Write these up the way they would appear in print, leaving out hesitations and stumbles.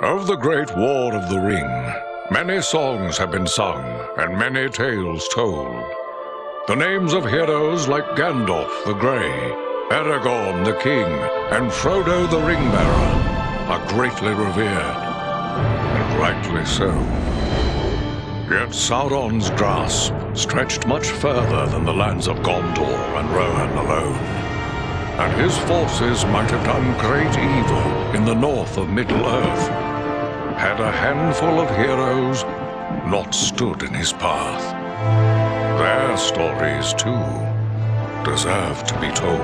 Of the Great War of the Ring, many songs have been sung and many tales told. The names of heroes like Gandalf the Grey, Aragorn the King, and Frodo the Ring-Bearer are greatly revered, and rightly so. Yet Sauron's grasp stretched much further than the lands of Gondor and Rohan alone, and his forces might have done great evil in the north of Middle-earth, had a handful of heroes not stood in his path. Their stories, too, deserve to be told.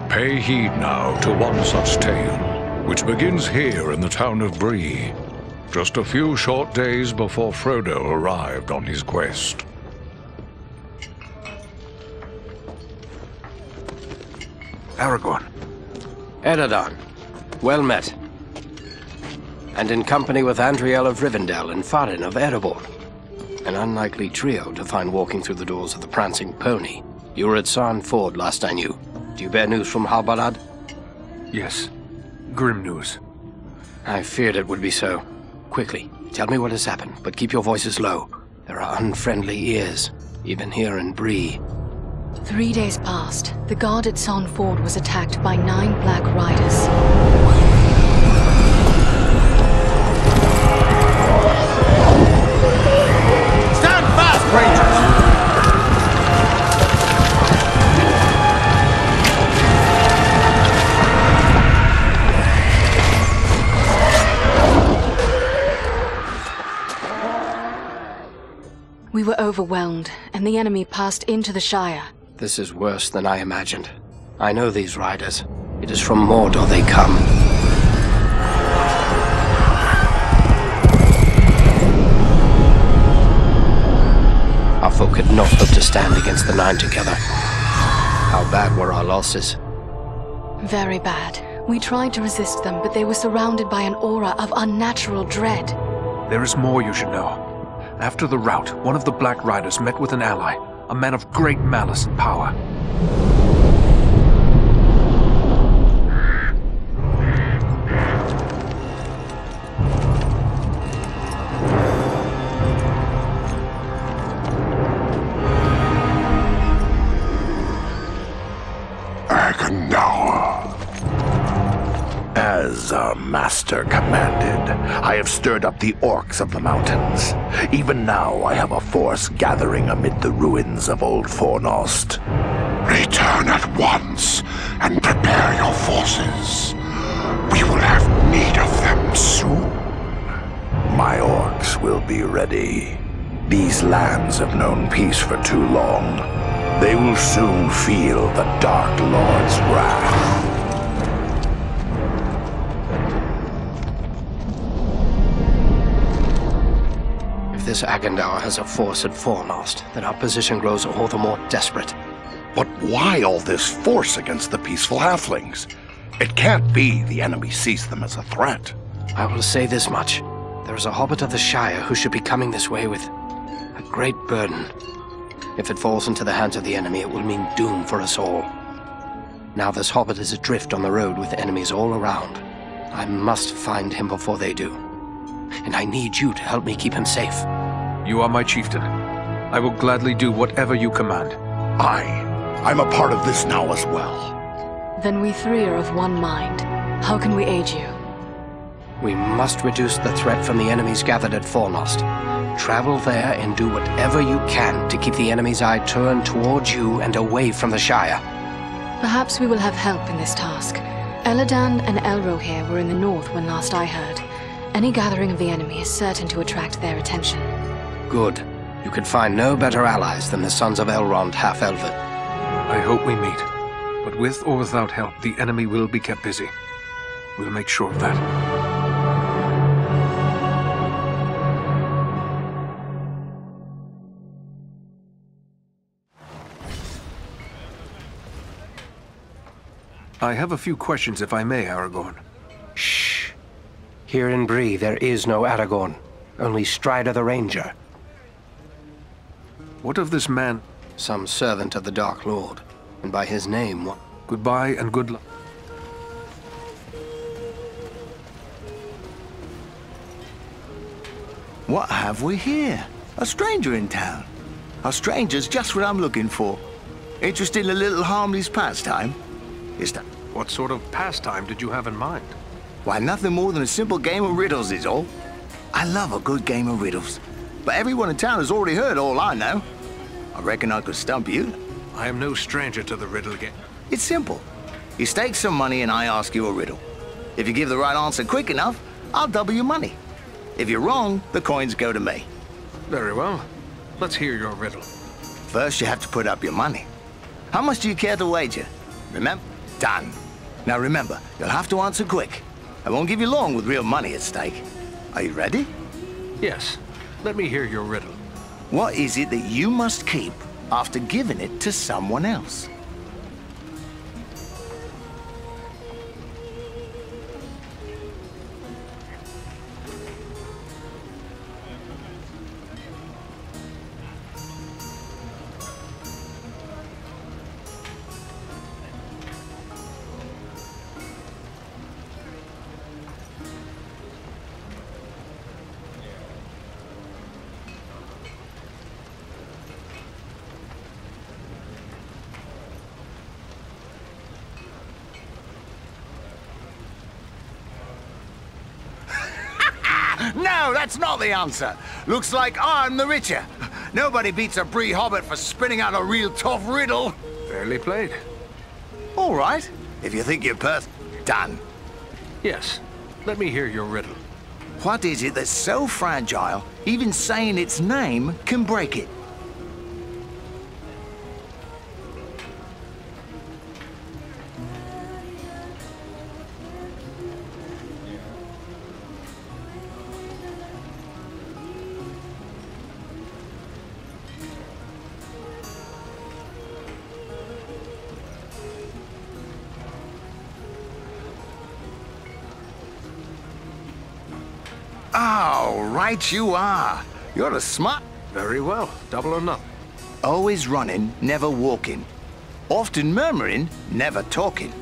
Pay heed now to one such tale, which begins here in the town of Bree, just a few short days before Frodo arrived on his quest. Aragorn. Eredon, well met. And in company with Andriel of Rivendell and Farin of Erebor. An unlikely trio to find walking through the doors of the Prancing Pony. You were at Sarn Ford last I knew. Do you bear news from Halbarad? Yes. Grim news. I feared it would be so. Quickly, tell me what has happened, but keep your voices low. There are unfriendly ears, even here in Bree. 3 days passed. The guard at Sarn Ford was attacked by 9 Black Riders. Stand fast, Rangers! We were overwhelmed, and the enemy passed into the Shire. This is worse than I imagined. I know these riders. It is from Mordor they come. Our folk could not hope to stand against the 9 together. How bad were our losses? Very bad. We tried to resist them, but they were surrounded by an aura of unnatural dread. There is more you should know. After the rout, one of the Black Riders met with an ally, a man of great malice and power. As our master commanded, I have stirred up the orcs of the mountains. Even now I have a force gathering amid the ruins of Old Fornost. Return at once and prepare your forces. We will have need of them soon. My orcs will be ready. These lands have known peace for too long. They will soon feel the Dark Lord's wrath. This Agandaur has a force at Fornost, then our position grows all the more desperate. But why all this force against the peaceful halflings? It can't be the enemy sees them as a threat. I will say this much. There is a hobbit of the Shire who should be coming this way with a great burden. If it falls into the hands of the enemy, it will mean doom for us all. Now this hobbit is adrift on the road with enemies all around. I must find him before they do. And I need you to help me keep him safe. You are my chieftain. I will gladly do whatever you command. I'm a part of this now as well. Then we 3 are of one mind. How can we aid you? We must reduce the threat from the enemies gathered at Fornost. Travel there and do whatever you can to keep the enemy's eye turned towards you and away from the Shire. Perhaps we will have help in this task. Eladan and Elrohir were in the north when last I heard. Any gathering of the enemy is certain to attract their attention. Good. You could find no better allies than the sons of Elrond half-elven. I hope we meet. But with or without help, the enemy will be kept busy. We'll make sure of that. I have a few questions, if I may, Aragorn. Shh. Here in Bree, there is no Aragorn. Only Strider the Ranger. What of this man? Some servant of the Dark Lord. And by his name, what? Goodbye and good luck. What have we here? A stranger in town. A stranger's just what I'm looking for. Interested in a little harmless pastime? Is that... What sort of pastime did you have in mind? Why, nothing more than a simple game of riddles is all. I love a good game of riddles. But everyone in town has already heard all I know. I reckon I could stump you. I am no stranger to the riddle game. It's simple. You stake some money and I ask you a riddle. If you give the right answer quick enough, I'll double your money. If you're wrong, the coins go to me. Very well. Let's hear your riddle. First, you have to put up your money. How much do you care to wager? Remember? Done. Now remember, you'll have to answer quick. I won't give you long with real money at stake. Are you ready? Yes. Let me hear your riddle. What is it that you must keep after giving it to someone else? No, that's not the answer. Looks like I'm the richer. Nobody beats a Bree Hobbit for spinning out a real tough riddle. Fairly played. All right. If you think you're done. Yes. Let me hear your riddle. What is it that's so fragile, even saying its name can break it? Oh, right you are. You're a smart... Very well. Double or nothing. Always running, never walking. Often murmuring, never talking.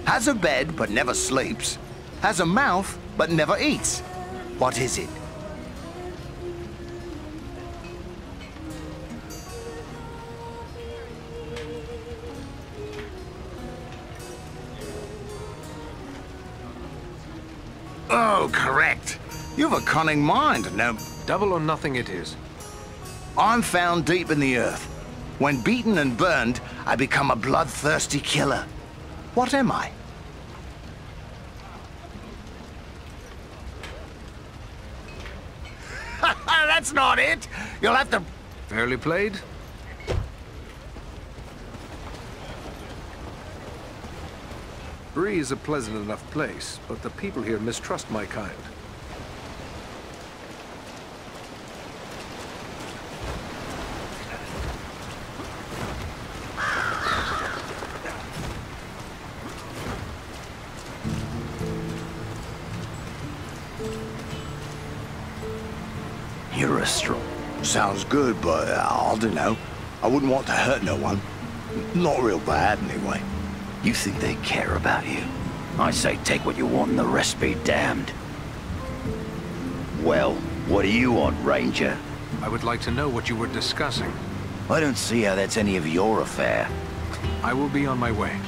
Has a bed, but never sleeps. Has a mouth, but never eats. What is it? Oh, correct. You've a cunning mind, no... Double or nothing it is. I'm found deep in the earth. When beaten and burned, I become a bloodthirsty killer. What am I? That's not it! You'll have to... Fairly played. Bree is a pleasant enough place, but the people here mistrust my kind. You're a strong... Sounds good, but I don't know. I wouldn't want to hurt no one. Not real bad, anyway. You think they care about you? I say take what you want and the rest be damned. Well, what do you want, Ranger? I would like to know what you were discussing. I don't see how that's any of your affair. I will be on my way.